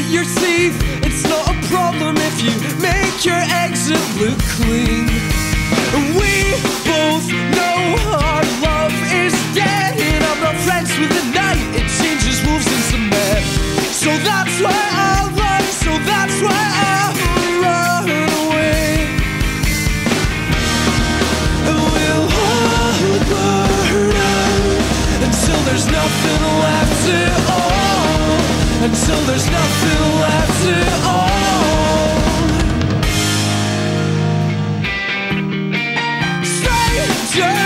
grit your teeth. It's not a problem if you make your exit look clean. We both know our love is dead, and I'm not friends with the night. It changes wolves into men. So that's why I run, so that's why I run away. And we'll all burn out until there's nothing left at all. Until there's nothing left at all. Strangers